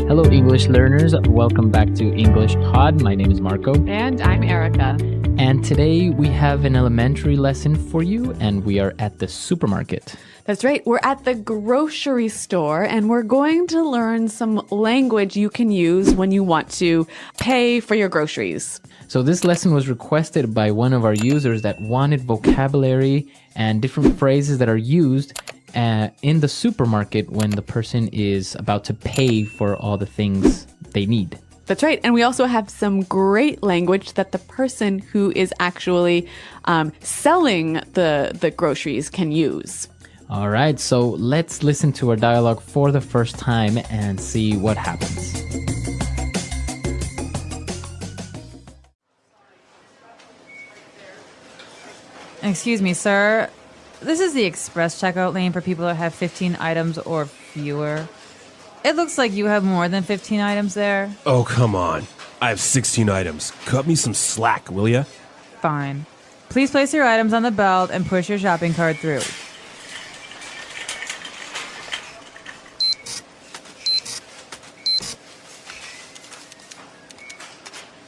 Hello, English learners. Welcome back to English Pod. My name is Marco. And I'm Erica. And today we have an elementary lesson for you, and we are at the supermarket. That's right. We're at the grocery store, and we're going to learn some language you can use when you want to pay for your groceries. So this lesson was requested by one of our users that wanted vocabulary and different phrases that are used in the supermarket when the person is about to pay for all the things they need. That's right. And we also have some great language that the person who is actually selling the groceries can use. All right, so let's listen to our dialogue for the first time and see what happens. Excuse me, sir. This is the express checkout lane for people that have 15 items or fewer. It looks like you have more than 15 items there. Oh, come on. I have 16 items. Cut me some slack, will ya? Fine. Please place your items on the belt and push your shopping cart through.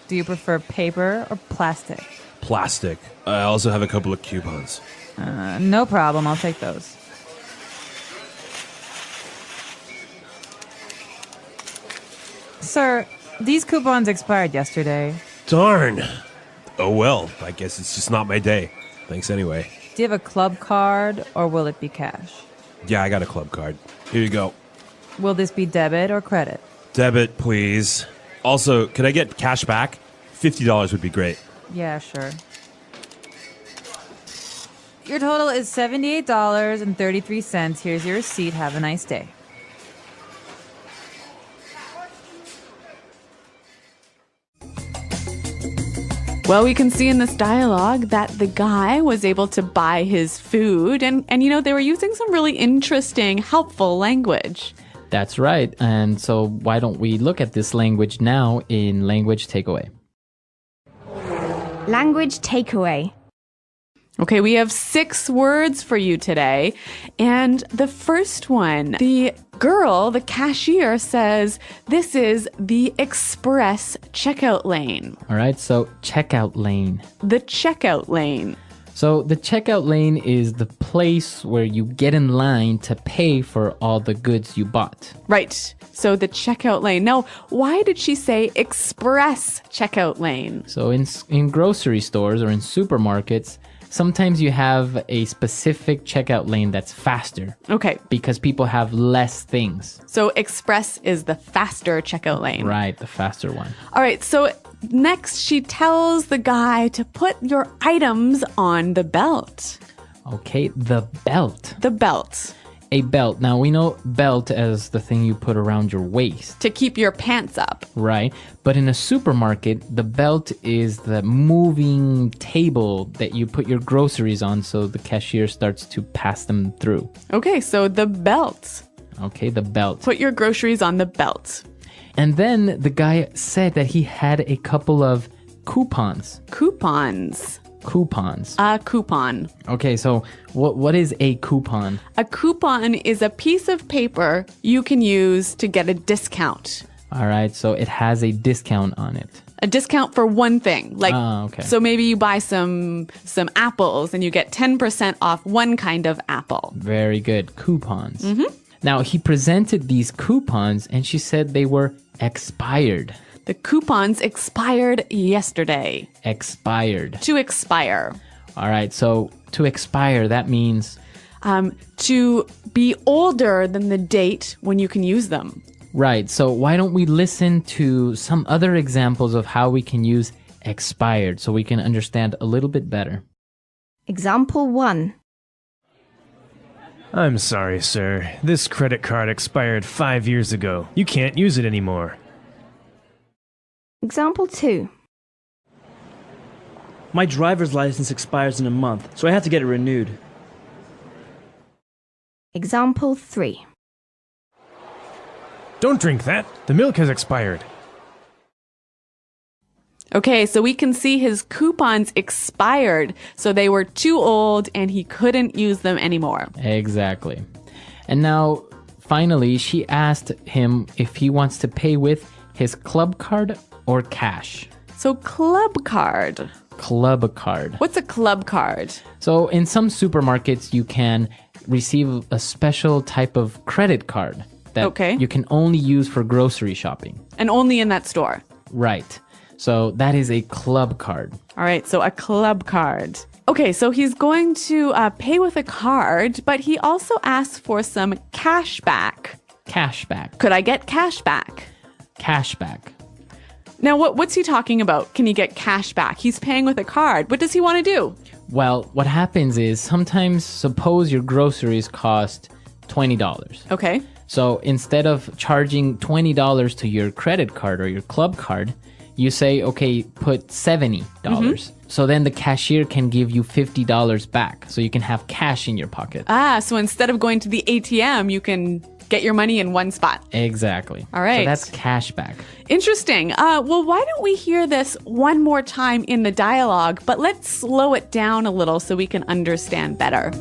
Do you prefer paper or plastic? Plastic. I also have a couple of coupons. No problem. I'll take those. Sir, these coupons expired yesterday. Darn. Oh well, I guess it's just not my day. Thanks anyway. Do you have a club card or will it be cash? Yeah, I got a club card. Here you go. Will this be debit or credit? Debit, please. Also, could I get cash back? $50 would be great. Yeah, sure. Your total is $78.33. Here's your receipt. Have a nice day. Well, we can see in this dialogue that the guy was able to buy his food and you know, they were using some really interesting, helpful language. That's right. And so why don't we look at this language now in Language Takeaway? Language takeaway. Okay, we have 6 words for you today. And the first one, the girl, the cashier, says, this is the express checkout lane. All right, so checkout lane. The checkout lane. So the checkout lane is the place where you get in line to pay for all the goods you bought. Right. So the checkout lane. Now, why did she say express checkout lane? So in grocery stores or in supermarkets, sometimes you have a specific checkout lane that's faster. Okay. Because people have less things. So express is the faster checkout lane. Right, the faster one. All right. So next, she tells the guy to put your items on the belt. Okay, the belt. The belt. A belt. Now, we know belt as the thing you put around your waist. To keep your pants up. Right. But in a supermarket, the belt is the moving table that you put your groceries on so the cashier starts to pass them through. Okay, so the belt. Okay, the belt. Put your groceries on the belt. And then the guy said that he had a couple of coupons. Coupons. Coupons. A coupon. Okay, so what is a coupon? A coupon is a piece of paper you can use to get a discount. All right, so it has a discount on it. A discount for one thing. Like, okay. So maybe you buy some apples and you get 10% off one kind of apple. Very good. Coupons. Mm-hmm. Now, he presented these coupons and she said they were expired. The coupons expired yesterday. Expired. To expire. All right, so to expire, that means? To be older than the date when you can use them. Right, so why don't we listen to some other examples of how we can use expired so we can understand a little bit better. Example 1. I'm sorry, sir. This credit card expired 5 years ago. You can't use it anymore. Example 2. My driver's license expires in a month, so I have to get it renewed. Example 3. Don't drink that. The milk has expired. Okay, so we can see his coupons expired, so they were too old and he couldn't use them anymore. Exactly. And now, finally, she asked him if he wants to pay with his club card or cash. So club card. Club card. What's a club card? So in some supermarkets, you can receive a special type of credit card that you can only use for grocery shopping. And only in that store. Right. So that is a club card. All right, so a club card. Okay, so he's going to pay with a card, but he also asks for some cash back. Cash back. Could I get cash back? Cash back. Now, what's he talking about? Can he get cash back? He's paying with a card. What does he want to do? Well, what happens is sometimes suppose your groceries cost $20. Okay. So instead of charging $20 to your credit card or your club card, you say, okay, put $70. So then the cashier can give you $50 back. So you can have cash in your pocket. Ah, so instead of going to the ATM, you can get your money in one spot. Exactly. All right. So that's cash back. Interesting. Well, why don't we hear this one more time in the dialogue, but let's slow it down a little so we can understand better.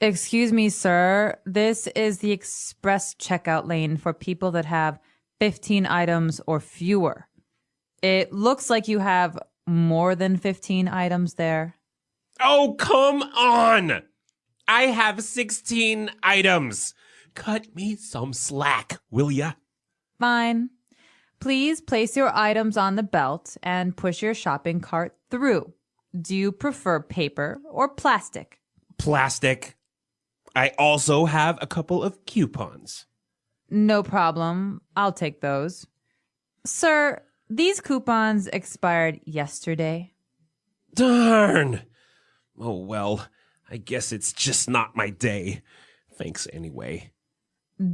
Excuse me, sir. This is the express checkout lane for people that have 15 items or fewer. It looks like you have more than 15 items there. Oh, come on! I have 16 items. Cut me some slack, will ya? Fine. Please place your items on the belt and push your shopping cart through. Do you prefer paper or plastic? Plastic. I also have a couple of coupons. No problem. I'll take those. Sir, these coupons expired yesterday. Darn! Oh, well, I guess it's just not my day. Thanks anyway.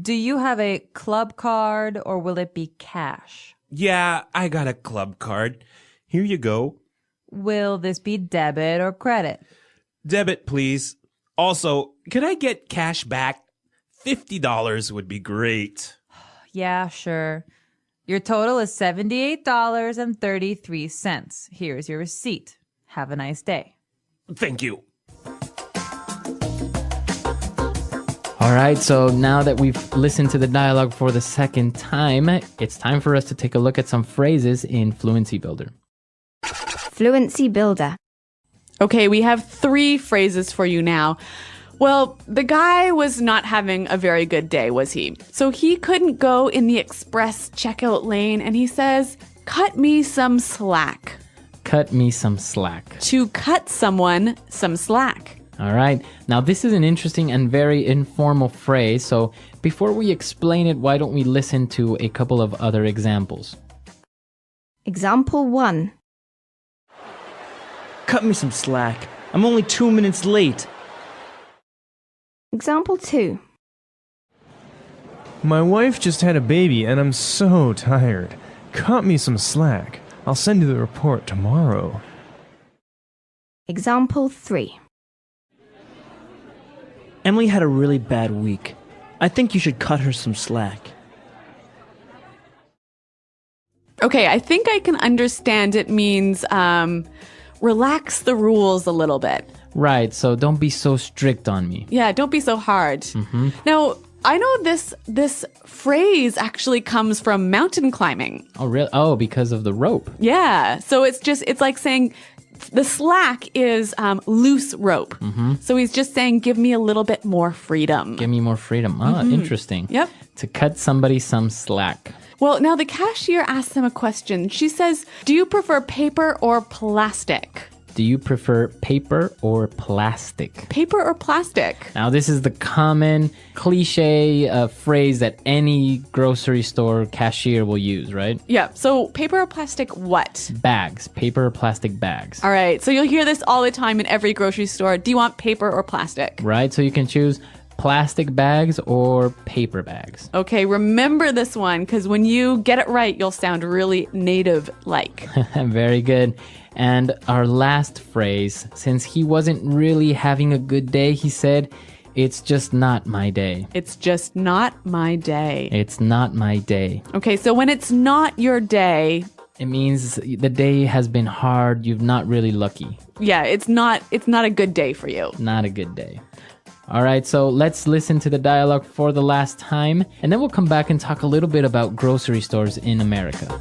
Do you have a club card or will it be cash? Yeah, I got a club card. Here you go. Will this be debit or credit? Debit, please. Also, could I get cash back? $50 would be great. Yeah, sure. Your total is $78.33. Here's your receipt. Have a nice day. Thank you. All right, so now that we've listened to the dialogue for the second time, it's time for us to take a look at some phrases in Fluency Builder. Fluency Builder. Okay, we have 3 phrases for you now. Well, the guy was not having a very good day, was he? So he couldn't go in the express checkout lane, and he says, cut me some slack. Cut me some slack. To cut someone some slack. All right. Now, this is an interesting and very informal phrase. So before we explain it, why don't we listen to a couple of other examples? Example 1. Cut me some slack. I'm only 2 minutes late. Example 2. My wife just had a baby and I'm so tired. Cut me some slack. I'll send you the report tomorrow. Example 3. Emily had a really bad week. I think you should cut her some slack. Okay, I think I can understand it means relax the rules a little bit. Right, so don't be so strict on me. Yeah, don't be so hard. Now, I know this phrase actually comes from mountain climbing. Oh, really? Oh, because of the rope. Yeah, so it's like saying the slack is loose rope. So he's just saying, give me a little bit more freedom. Give me more freedom. Ah, interesting. Yep. To cut somebody some slack. Well, now the cashier asks him a question. She says, do you prefer paper or plastic? Do you prefer paper or plastic? Paper or plastic? Now, this is the common cliche phrase that any grocery store cashier will use, right? Yeah, so paper or plastic what? Bags. Paper or plastic bags. All right, so you'll hear this all the time in every grocery store. Do you want paper or plastic? Right, so you can choose plastic bags or paper bags. Okay, remember this one, because when you get it right, you'll sound really native-like. Very good. And our last phrase, since he wasn't really having a good day, he said, it's just not my day. It's just not my day. It's not my day. Okay, so when it's not your day, It means the day has been hard. You're not really lucky. Yeah, it's not a good day for you. Not a good day. All right, so let's listen to the dialogue for the last time, and then we'll come back and talk a little bit about grocery stores in America.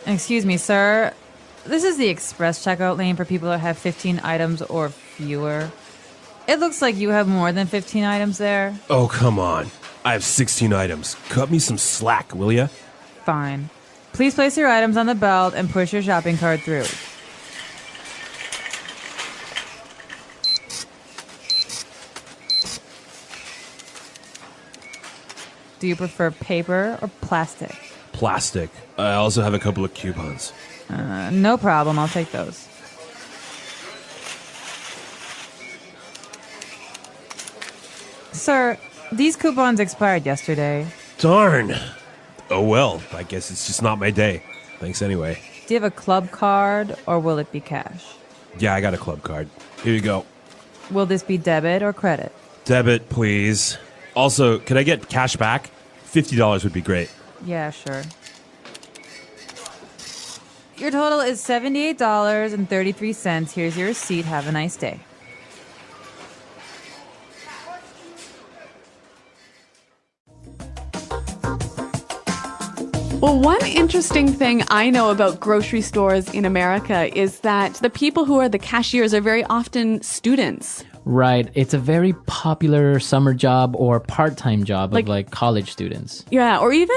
Excuse me, sir. This is the express checkout lane for people that have 15 items or fewer. It looks like you have more than 15 items there. Oh, come on. I have 16 items. Cut me some slack, will ya? Fine. Please place your items on the belt and push your shopping cart through. Do you prefer paper or plastic? Plastic. I also have a couple of coupons. No problem, I'll take those. Sir, these coupons expired yesterday. Darn. Oh well, I guess it's just not my day. Thanks anyway. Do you have a club card or will it be cash? Yeah, I got a club card. Here you go. Will this be debit or credit? Debit, please. Also, could I get cash back? $50 would be great. Yeah, sure. Your total is $78.33. Here's your receipt. Have a nice day. Well, one interesting thing I know about grocery stores in America is that the people who are the cashiers are very often students. Right. It's a very popular summer job or part-time job of like college students. Yeah, or even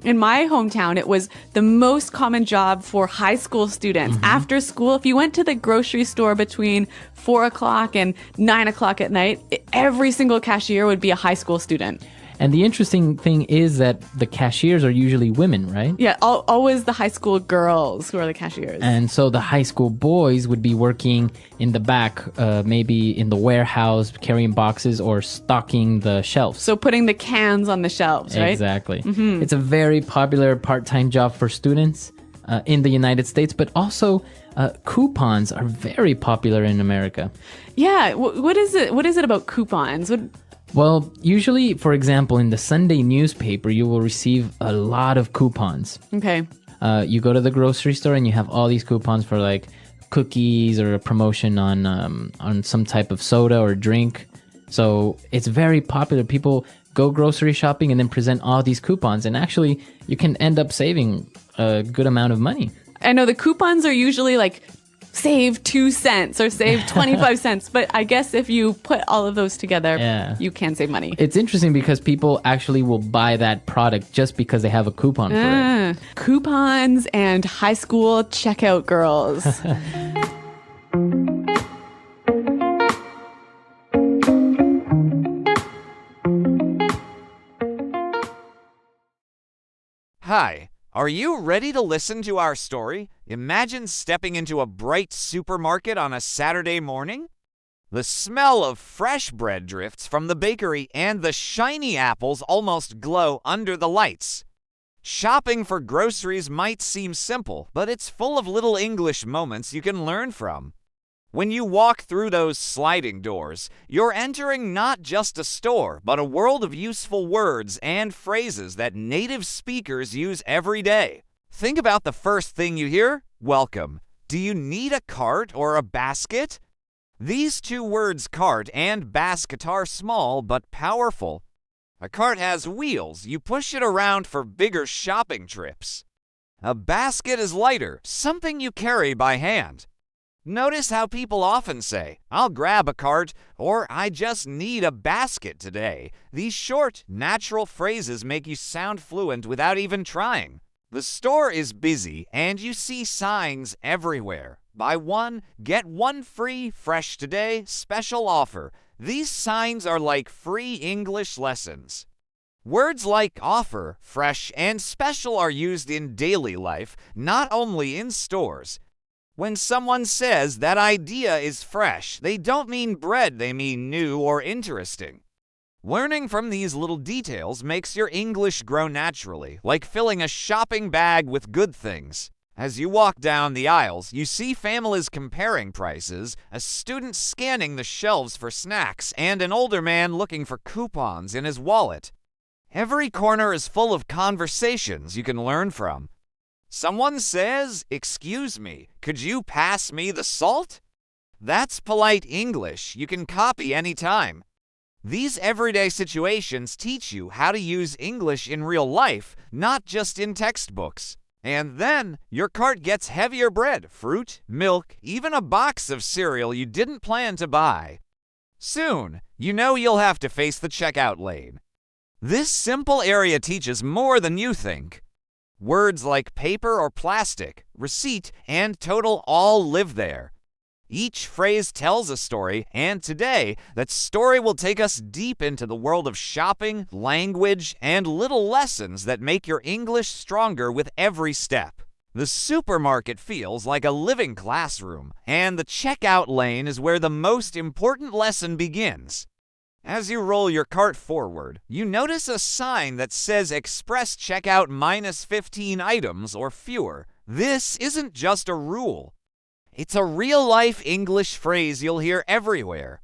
in my hometown, it was the most common job for high school students. After school, if you went to the grocery store between 4 o'clock and 9 o'clock at night, every single cashier would be a high school student. And the interesting thing is that the cashiers are usually women, right? Yeah, always the high school girls who are the cashiers. And so the high school boys would be working in the back, maybe in the warehouse, carrying boxes or stocking the shelves. So putting the cans on the shelves, right? Exactly. It's a very popular part-time job for students in the United States, but also coupons are very popular in America. Yeah, what is it? What is it about coupons? Well, usually, for example, in the Sunday newspaper, you will receive a lot of coupons. Okay. You go to the grocery store and you have all these coupons for like cookies or a promotion on some type of soda or drink. So it's very popular. People go grocery shopping and then present all these coupons, and actually you can end up saving a good amount of money. I know the coupons are usually like save 2 cents or save 25 cents. But I guess if you put all of those together, you can save money. It's interesting because people actually will buy that product just because they have a coupon for it. Coupons and high school checkout girls. Hi. Are you ready to listen to our story? Imagine stepping into a bright supermarket on a Saturday morning. The smell of fresh bread drifts from the bakery, and the shiny apples almost glow under the lights. Shopping for groceries might seem simple, but it's full of little English moments you can learn from. When you walk through those sliding doors, you're entering not just a store, but a world of useful words and phrases that native speakers use every day. Think about the first thing you hear. Welcome. Do you need a cart or a basket? These two words, cart and basket, are small but powerful. A cart has wheels. You push it around for bigger shopping trips. A basket is lighter, something you carry by hand. Notice how people often say, I'll grab a cart, or I just need a basket today. These short, natural phrases make you sound fluent without even trying. The store is busy, and you see signs everywhere. Buy one, get one free, fresh today, special offer. These signs are like free English lessons. Words like offer, fresh, and special are used in daily life, not only in stores. When someone says that idea is fresh, they don't mean bread, they mean new or interesting. Learning from these little details makes your English grow naturally, like filling a shopping bag with good things. As you walk down the aisles, you see families comparing prices, a student scanning the shelves for snacks, and an older man looking for coupons in his wallet. Every corner is full of conversations you can learn from. Someone says, "Excuse me, could you pass me the salt?" That's polite English you can copy anytime. These everyday situations teach you how to use English in real life, not just in textbooks. And then your cart gets heavier bread, fruit, milk, even a box of cereal you didn't plan to buy. Soon, you know you'll have to face the checkout lane. This simple area teaches more than you think. Words like paper or plastic, receipt, and total all live there. Each phrase tells a story, and today, that story will take us deep into the world of shopping, language, and little lessons that make your English stronger with every step. The supermarket feels like a living classroom, and the checkout lane is where the most important lesson begins. As you roll your cart forward, you notice a sign that says Express Checkout minus 15 items or fewer. This isn't just a rule. It's a real-life English phrase you'll hear everywhere.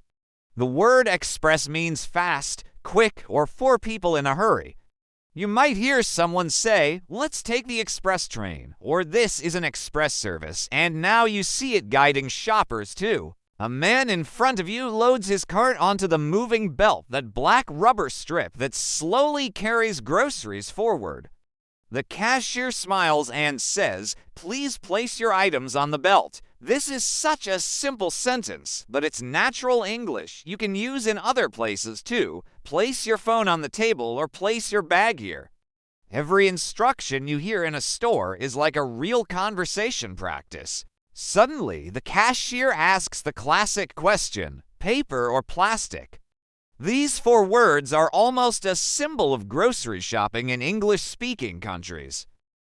The word express means fast, quick, or for people in a hurry. You might hear someone say, "Let's take the express train," or "This is an express service," and now you see it guiding shoppers too. A man in front of you loads his cart onto the moving belt, that black rubber strip that slowly carries groceries forward. The cashier smiles and says, "Please place your items on the belt." This is such a simple sentence, but it's natural English you can use in other places too. Place your phone on the table or place your bag here. Every instruction you hear in a store is like a real conversation practice. Suddenly, the cashier asks the classic question, paper or plastic? These 4 words are almost a symbol of grocery shopping in English-speaking countries.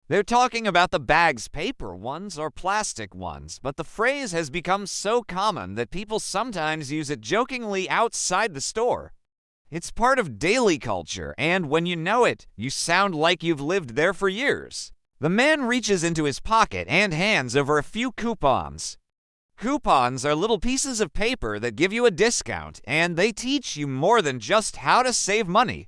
They're talking about the bags, paper ones or plastic ones, but the phrase has become so common that people sometimes use it jokingly outside the store. It's part of daily culture, and when you know it, you sound like you've lived there for years. The man reaches into his pocket and hands over a few coupons. Coupons are little pieces of paper that give you a discount, and they teach you more than just how to save money.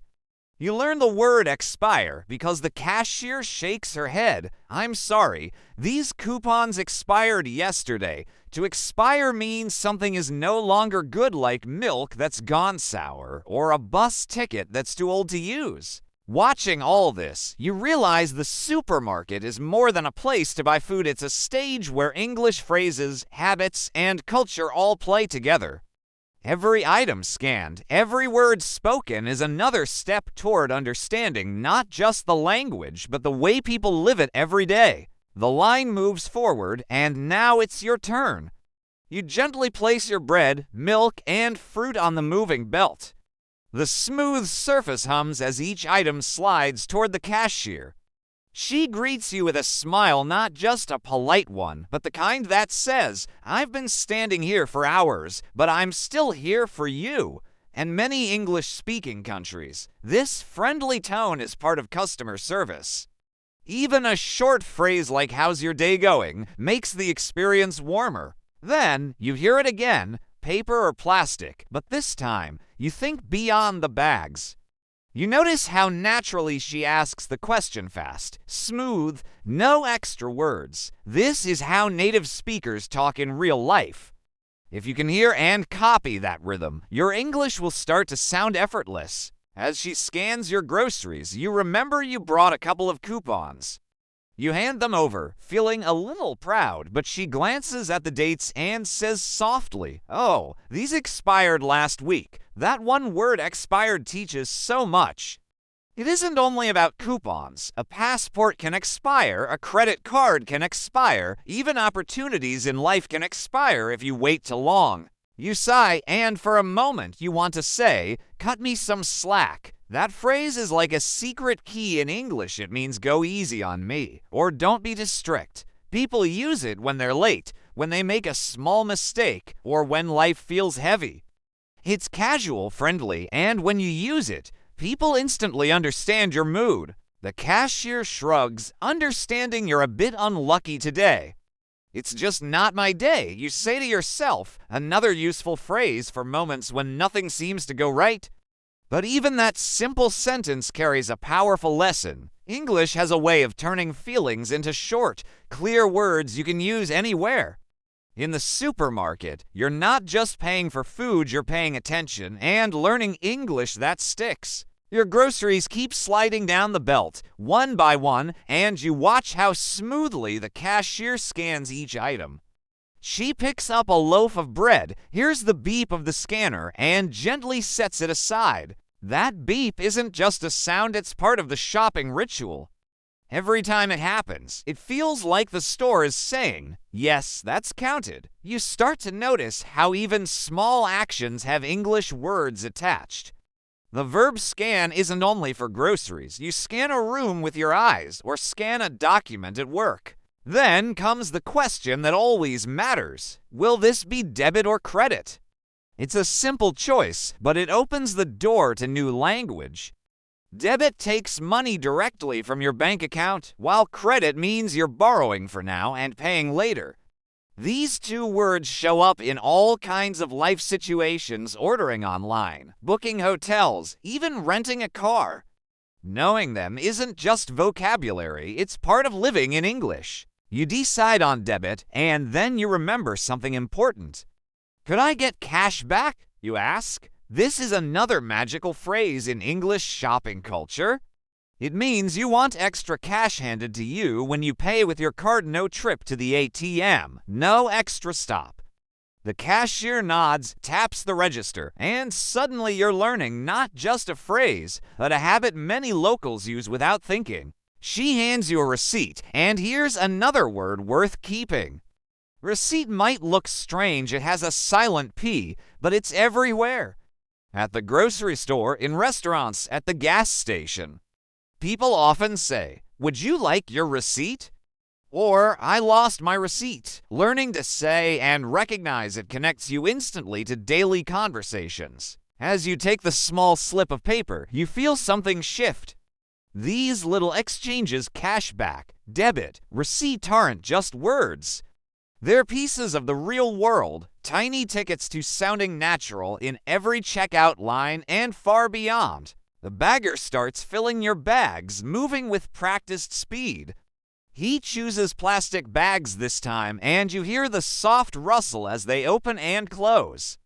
You learn the word expire because the cashier shakes her head. "I'm sorry, these coupons expired yesterday." To expire means something is no longer good, like milk that's gone sour or a bus ticket that's too old to use. Watching all this, you realize the supermarket is more than a place to buy food. It's a stage where English phrases, habits, and culture all play together. Every item scanned, every word spoken is another step toward understanding not just the language, but the way people live it every day. The line moves forward, and now it's your turn. You gently place your bread, milk, and fruit on the moving belt. The smooth surface hums as each item slides toward the cashier. She greets you with a smile, not just a polite one, but the kind that says, "I've been standing here for hours, but I'm still here for you." In many English-speaking countries, this friendly tone is part of customer service. Even a short phrase like "How's your day going?" makes the experience warmer. Then, you hear it again, paper or plastic, but this time, you think beyond the bags. You notice how naturally she asks the question fast, smooth, no extra words. This is how native speakers talk in real life. If you can hear and copy that rhythm, your English will start to sound effortless. As she scans your groceries, you remember you brought a couple of coupons. You hand them over, feeling a little proud, but she glances at the dates and says softly, "Oh, these expired last week." That one word expired teaches so much. It isn't only about coupons. A passport can expire, a credit card can expire, even opportunities in life can expire if you wait too long. You sigh, and for a moment you want to say, "Cut me some slack." That phrase is like a secret key in English. It means "go easy on me," or "don't be too strict." People use it when they're late, when they make a small mistake, or when life feels heavy. It's casual, friendly, and when you use it, people instantly understand your mood. The cashier shrugs, understanding you're a bit unlucky today. It's just not my day, you say to yourself, another useful phrase for moments when nothing seems to go right. But even that simple sentence carries a powerful lesson. English has a way of turning feelings into short, clear words you can use anywhere. In the supermarket, you're not just paying for food, you're paying attention and learning English that sticks. Your groceries keep sliding down the belt, one by one, and you watch how smoothly the cashier scans each item. She picks up a loaf of bread, hears the beep of the scanner, and gently sets it aside. That beep isn't just a sound, it's part of the shopping ritual. Every time it happens, it feels like the store is saying, yes, that's counted. You start to notice how even small actions have English words attached. The verb scan isn't only for groceries. You scan a room with your eyes or scan a document at work. Then comes the question that always matters. Will this be debit or credit? It's a simple choice, but it opens the door to new language. Debit takes money directly from your bank account, while credit means you're borrowing for now and paying later. These two words show up in all kinds of life situations: ordering online, booking hotels, even renting a car. Knowing them isn't just vocabulary, it's part of living in English. You decide on debit, and then you remember something important. Could I get cash back, you ask? This is another magical phrase in English shopping culture. It means you want extra cash handed to you when you pay with your card. No trip to the ATM, no extra stop. The cashier nods, taps the register, and suddenly you're learning not just a phrase, but a habit many locals use without thinking. She hands you a receipt, and here's another word worth keeping. Receipt might look strange, it has a silent P, but it's everywhere. At the grocery store, in restaurants, at the gas station. People often say, "Would you like your receipt?" Or, "I lost my receipt." Learning to say and recognize it connects you instantly to daily conversations. As you take the small slip of paper, you feel something shift. These little exchanges, cashback, debit, receipt, aren't just words. They're pieces of the real world, tiny tickets to sounding natural in every checkout line and far beyond. The bagger starts filling your bags, moving with practiced speed. He chooses plastic bags this time, and you hear the soft rustle as they open and close.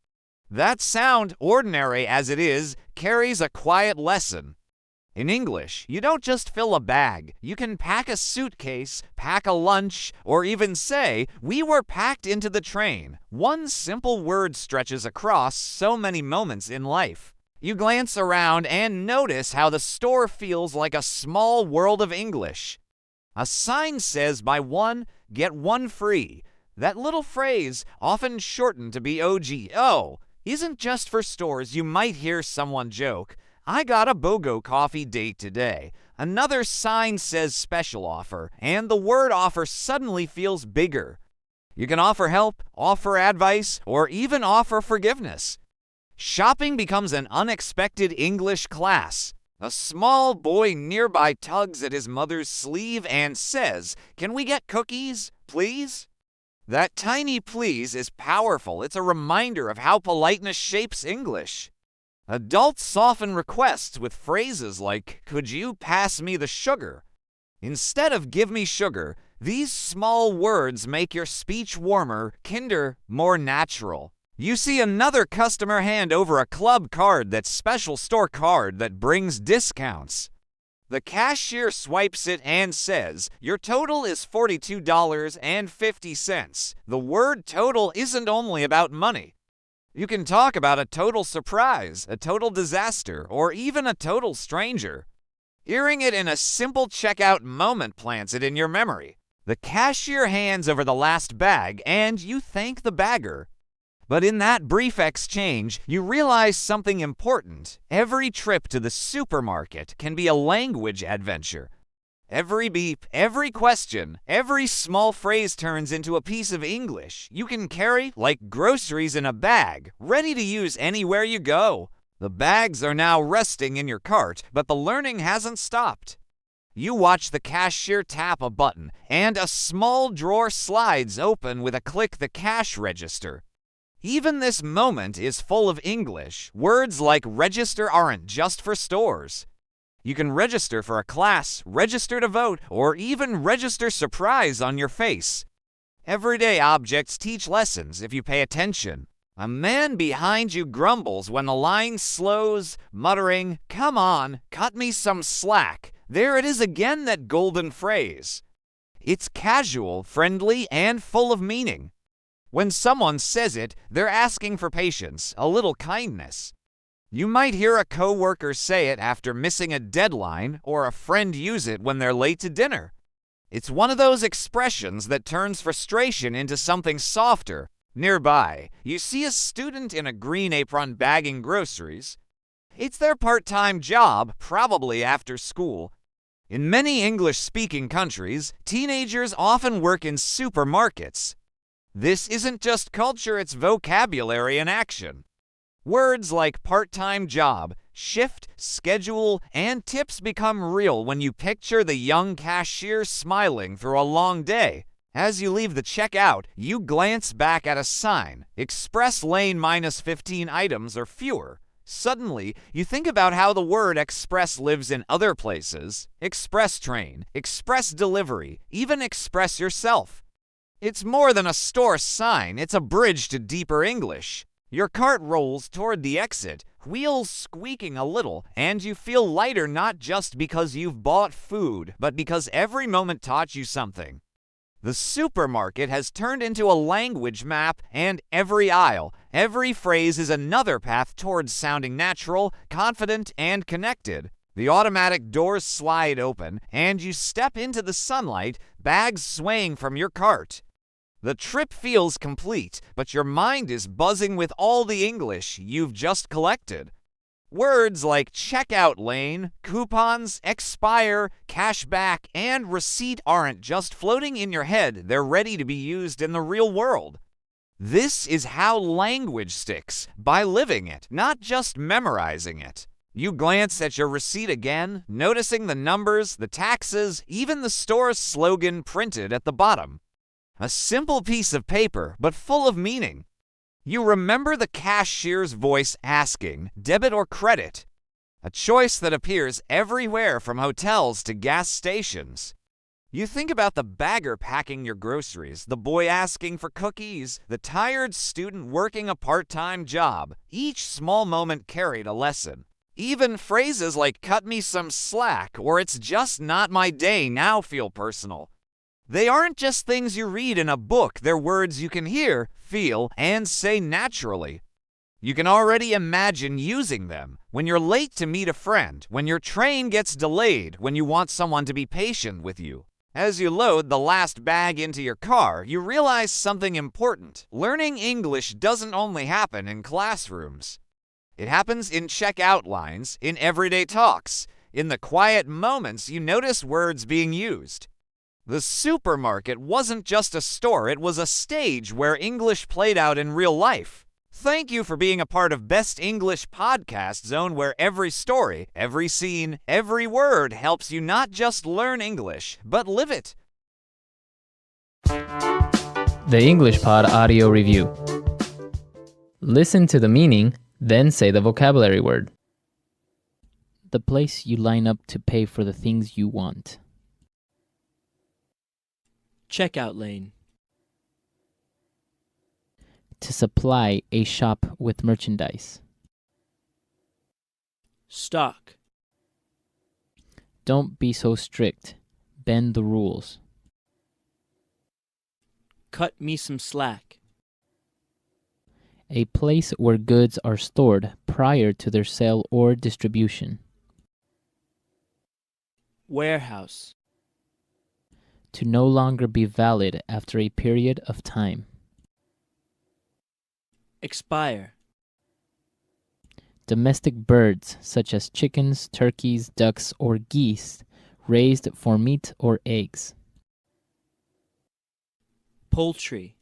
That sound, ordinary as it is, carries a quiet lesson. In English, you don't just fill a bag. You can pack a suitcase, pack a lunch, or even say, "We were packed into the train." One simple word stretches across so many moments in life. You glance around and notice how the store feels like a small world of English. A sign says, "Buy one, get one free." That little phrase, often shortened to BOGO, isn't just for stores. You might hear someone joke, "I got a BOGO coffee date today." Another sign says special offer, and the word offer suddenly feels bigger. You can offer help, offer advice, or even offer forgiveness. Shopping becomes an unexpected English class. A small boy nearby tugs at his mother's sleeve and says, "Can we get cookies, please?" That tiny please is powerful. It's a reminder of how politeness shapes English. Adults soften requests with phrases like, "Could you pass me the sugar?" Instead of "give me sugar," these small words make your speech warmer, kinder, more natural. You see another customer hand over a club card, that special store card that brings discounts. The cashier swipes it and says, "Your total is $42.50. The word total isn't only about money. You can talk about a total surprise, a total disaster, or even a total stranger. Hearing it in a simple checkout moment plants it in your memory. The cashier hands over the last bag, and you thank the bagger. But in that brief exchange, you realize something important. Every trip to the supermarket can be a language adventure. Every beep, every question, every small phrase turns into a piece of English you can carry like groceries in a bag, ready to use anywhere you go. The bags are now resting in your cart, but the learning hasn't stopped. You watch the cashier tap a button, and a small drawer slides open with a click the cash register. Even this moment is full of English. Words like register aren't just for stores. You can register for a class, register to vote, or even register surprise on your face. Everyday objects teach lessons if you pay attention. A man behind you grumbles when the line slows, muttering, "Come on, cut me some slack." There it is again, that golden phrase. It's casual, friendly, and full of meaning. When someone says it, they're asking for patience, a little kindness. You might hear a coworker say it after missing a deadline, or a friend use it when they're late to dinner. It's one of those expressions that turns frustration into something softer. Nearby, you see a student in a green apron bagging groceries. It's their part-time job, probably after school. In many English-speaking countries, teenagers often work in supermarkets. This isn't just culture, it's vocabulary in action. Words like part-time job, shift, schedule, and tips become real when you picture the young cashier smiling through a long day. As you leave the checkout, you glance back at a sign, Express Lane minus 15 items or fewer. Suddenly, you think about how the word express lives in other places. Express train, express delivery, even express yourself. It's more than a store sign, it's a bridge to deeper English. Your cart rolls toward the exit, wheels squeaking a little, and you feel lighter not just because you've bought food, but because every moment taught you something. The supermarket has turned into a language map, and every aisle, every phrase is another path towards sounding natural, confident, and connected. The automatic doors slide open, and you step into the sunlight, bags swaying from your cart. The trip feels complete, but your mind is buzzing with all the English you've just collected. Words like checkout lane, coupons, expire, cashback, and receipt aren't just floating in your head, they're ready to be used in the real world. This is how language sticks, by living it, not just memorizing it. You glance at your receipt again, noticing the numbers, the taxes, even the store's slogan printed at the bottom. A simple piece of paper, but full of meaning. You remember the cashier's voice asking, debit or credit? A choice that appears everywhere from hotels to gas stations. You think about the bagger packing your groceries, the boy asking for cookies, the tired student working a part-time job. Each small moment carried a lesson. Even phrases like cut me some slack or it's just not my day now feel personal. They aren't just things you read in a book, they're words you can hear, feel, and say naturally. You can already imagine using them when you're late to meet a friend, when your train gets delayed, when you want someone to be patient with you. As you load the last bag into your car, you realize something important. Learning English doesn't only happen in classrooms. It happens in checkout lines, in everyday talks, in the quiet moments you notice words being used. The supermarket wasn't just a store, it was a stage where English played out in real life. Thank you for being a part of Best English Podcast Zone, where every story, every scene, every word helps you not just learn English, but live it. The English Pod Audio Review. Listen to the meaning, then say the vocabulary word. The place you line up to pay for the things you want. Checkout lane. To supply a shop with merchandise. Stock. Don't be so strict. Bend the rules. Cut me some slack. A place where goods are stored prior to their sale or distribution. Warehouse. To no longer be valid after a period of time. Expire. Domestic birds such as chickens, turkeys, ducks, or geese raised for meat or eggs. Poultry.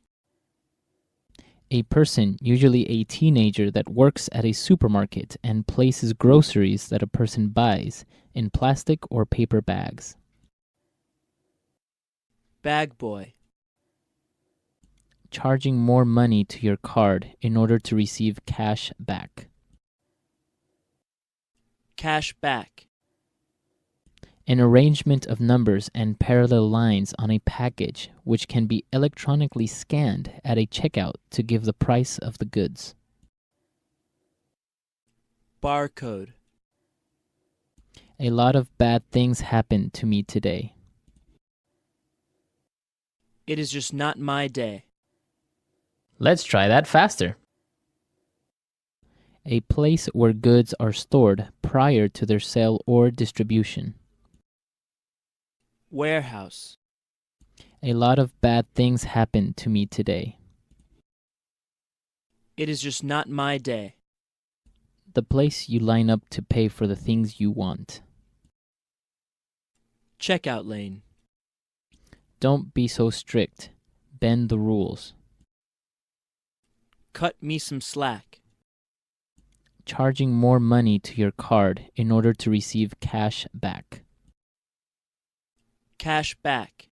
A person, usually a teenager, that works at a supermarket and places groceries that a person buys in plastic or paper bags. Bag boy. Charging more money to your card in order to receive cash back. Cash back. An arrangement of numbers and parallel lines on a package which can be electronically scanned at a checkout to give the price of the goods. Barcode. A lot of bad things happened to me today. It is just not my day. Let's try that faster. A place where goods are stored prior to their sale or distribution. Warehouse. A lot of bad things happened to me today. It is just not my day. The place you line up to pay for the things you want. Checkout lane. Don't be so strict. Bend the rules. Cut me some slack. Charging more money to your card in order to receive cash back. Cash back.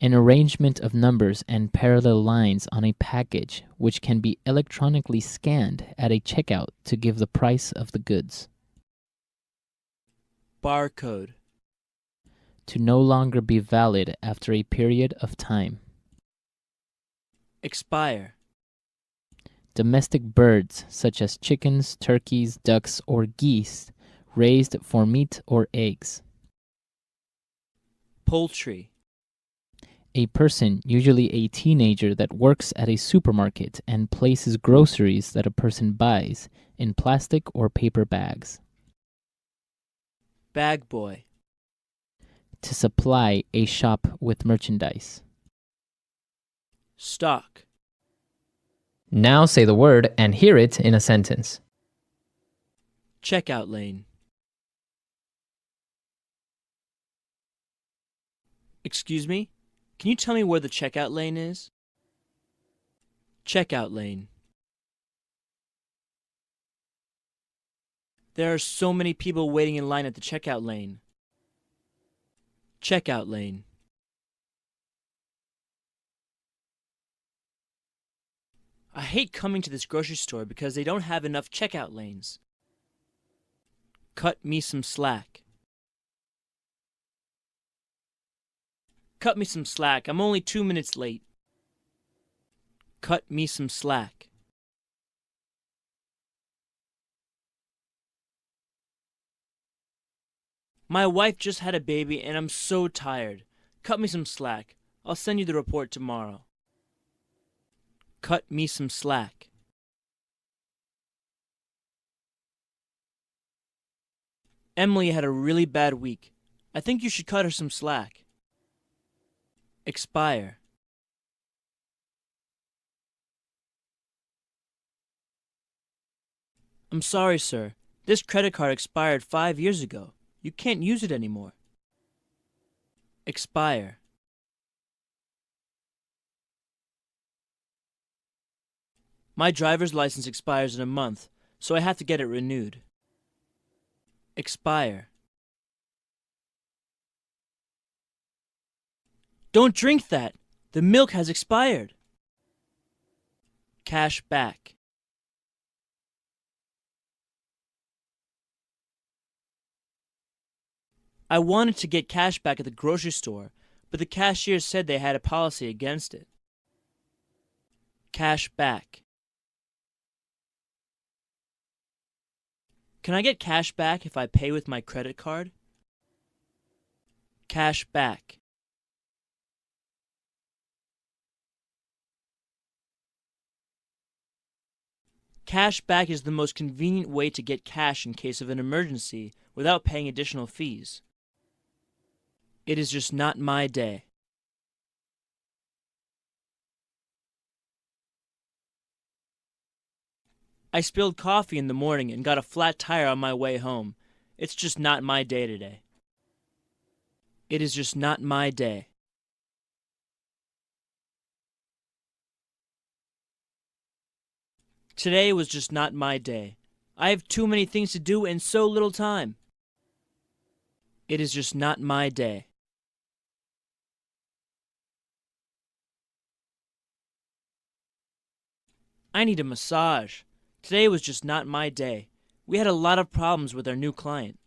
An arrangement of numbers and parallel lines on a package which can be electronically scanned at a checkout to give the price of the goods. Barcode. To no longer be valid after a period of time. Expire. Domestic birds such as chickens, turkeys, ducks, or geese raised for meat or eggs. Poultry. A person, usually a teenager, that works at a supermarket and places groceries that a person buys in plastic or paper bags. Bag boy. To supply a shop with merchandise. Stock. Now say the word and hear it in a sentence. Checkout lane. Excuse me? Can you tell me where the checkout lane is? Checkout lane. There are so many people waiting in line at the checkout lane. Checkout lane. I hate coming to this grocery store because they don't have enough checkout lanes. Cut me some slack. Cut me some slack. I'm only 2 minutes late. Cut me some slack. My wife just had a baby and I'm so tired. Cut me some slack. I'll send you the report tomorrow. Cut me some slack. Emily had a really bad week. I think you should cut her some slack. Expire. I'm sorry, sir. This credit card expired 5 years ago. You can't use it anymore. Expire. My driver's license expires in a month, so I have to get it renewed. Expire. Don't drink that! The milk has expired. Cash back. I wanted to get cash back at the grocery store, but the cashier said they had a policy against it. Cash back. Can I get cash back if I pay with my credit card? Cash back. Cash back is the most convenient way to get cash in case of an emergency without paying additional fees. It is just not my day. I spilled coffee in the morning and got a flat tire on my way home. It's just not my day today. It is just not my day. Today was just not my day. I have too many things to do and so little time. It is just not my day. I need a massage. Today was just not my day. We had a lot of problems with our new client.